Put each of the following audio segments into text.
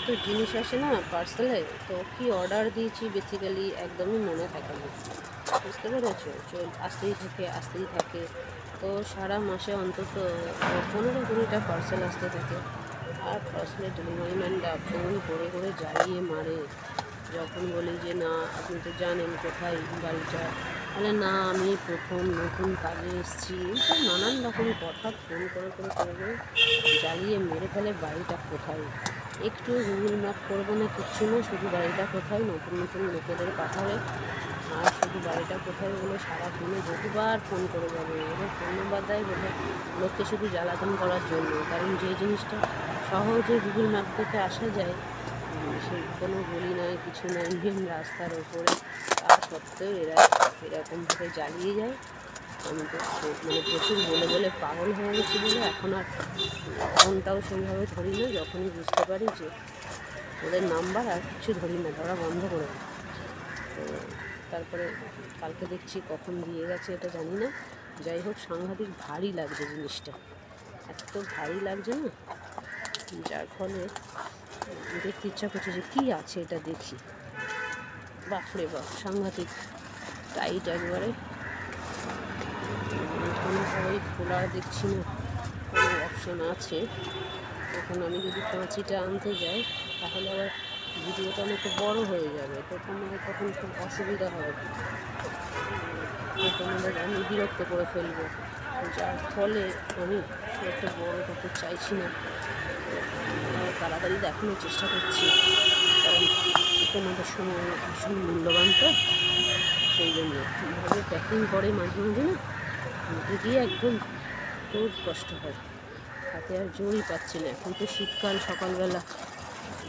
এত জিনিস আসে না পার্সেলে, তো কি অর্ডার দিয়েছি বেসিক্যালি একদমই মনে থাকে না। বুঝতে পেরেছো? আসতেই থাকে আসতেই থাকে। তো সারা মাসে অন্তত 15-20টা পার্সেল আসতে থাকে। আর পার্সেলের ডেলিভারি ম্যানরা ফোন করে করে জ্বালিয়ে মারে। যখন বলি যে না আপনি তো জানেন কোথায় বাড়িটা, বলে না আমি প্রথম নতুন কাজে এসেছি, এইসব নানান রকম কথা ফোন করে করে করে করে জ্বালিয়ে মেরে ফেলে। বাড়িটা কোথায় একটু গুগল ম্যাপ করবো না, কিচ্ছু না, শুধু বাড়িটা কোথায় নতুন নতুন লোকেদের পাঠাবে। আর শুধু বাড়িটা কোথায় বলে সারাদিনে বহুবার ফোন করে যাবে। এবার ধন্যবাদ দেয় বলে লোককে শুধু জ্বালাতন করার জন্য। কারণ যে জিনিসটা সহজে গুগল ম্যাপ থেকে আসা যায়, সেই কোনো গলি নয় কিছু নয়, মেন রাস্তার ওপরে, তা সত্ত্বেও এরা এরকমভাবে জ্বালিয়ে যায়। আমি তো মানে প্রচুর বলে বলে পাগল হয়ে গেছি বলে এখন আর ফোনটাও সেইভাবে ধরি না। যখনই বুঝতে পারি যে ওদের নাম্বার, আর কিছু ধরি না, ধরা বন্ধ করে দিই। তো তারপরে কালকে দেখছি কখন দিয়ে গেছে এটা জানি না। যাই হোক, সাংঘাতিক ভারী লাগছে জিনিসটা, এত ভারী লাগছে না, যার ফলে দেখতে ইচ্ছা করছে যে কী আছে এটা দেখি। বাপরে বাপ, সাংঘাতিক টাইট একবারে, কোনোভাবেই খোলার দেখছি না কোনো অপশন আছে। এখন আমি যদি কাঁচিটা আনতে যাই তাহলে আবার ভিডিওটা অনেকটা বড় হয়ে যাবে, তো তোমাদের তখন খুব অসুবিধা হবে, তো তোমাদের আমি বিরক্ত করে ফেলবো। যার ফলে আমি একটা বড় করতে চাইছি না, তাড়াতাড়ি দেখানোর চেষ্টা করছি, কারণ তোমাদের সময় ভীষণ মূল্যবান, তো সেই জন্য কীভাবে প্যাকিং করে মাঝে মাঝে না, নিতে গিয়ে একদম খুব কষ্ট হয়, হাতে আর জোরই পাচ্ছি না। এখন তো শীতকাল, সকালবেলা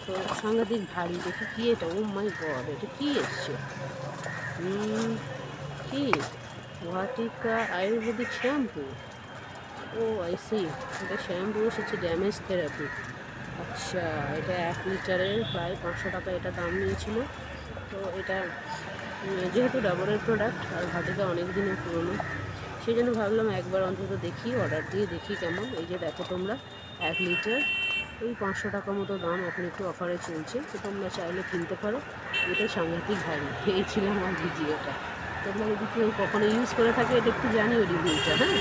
তো সাংঘাতিক ভারী। দেখি কী এটা, ও মাই গড, এটা কী এসছে? কি Vatika ayurvedic shampoo? Oh I see, এটা শ্যাম্পু এসেছে, ড্যামেজ থেরাপি। আচ্ছা, এটা 1 লিটারের প্রায় 500 টাকা এটা দাম নিয়েছিল। তো এটা যেহেতু ডাবরের প্রোডাক্ট আর ভাটিকা অনেক দিনের পুরনো, সেই জন্য ভাবলাম একবার অন্তত দেখি, অর্ডার দিয়ে দেখি কেমন। এই যে দেখো তোমরা, 1 লিটার, এই 500 টাকা মতো দাম, এখন একটু অফারে চলছে, তো তোমরা চাইলে কিনতে পারো। এটা সাংঘাতিক ভারী, পেয়েছিলাম আর ভিডিওটা। তোমরা যদি কেউ কখনো ইউজ করে থাকে এটা একটু জানিও রিভিউটা, হ্যাঁ।